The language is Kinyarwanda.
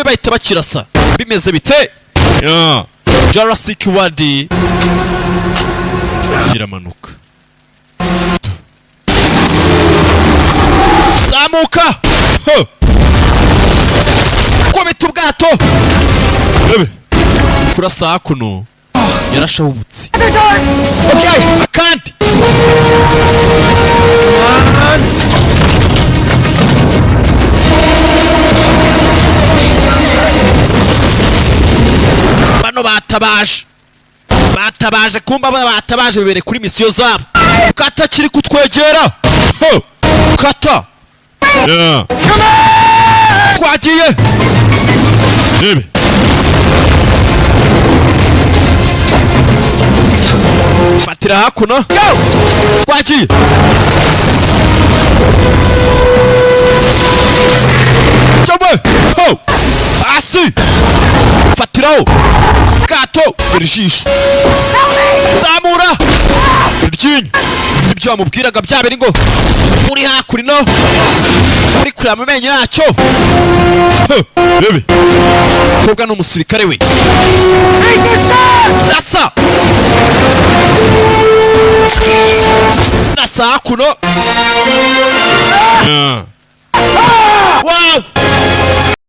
bahita bakirasa bimeze bite jurassic world kiramanuka zamuka kubita ubwato rebe kurasa hakuno yarashahubutse akandi bano batabaje kumba batabaje bibere kuri misiyo zabo kata kiri kutwegera kata twagiye rebe fatira hakuno twagiye jomwe asi fatiraho gato irijisho zamura iryinyo ibyo wamubwiraga byabiri ngo uri hakurino uri kureba mu menyo yacyo rebe kobwa n'umusirikare we rasa hakuno wow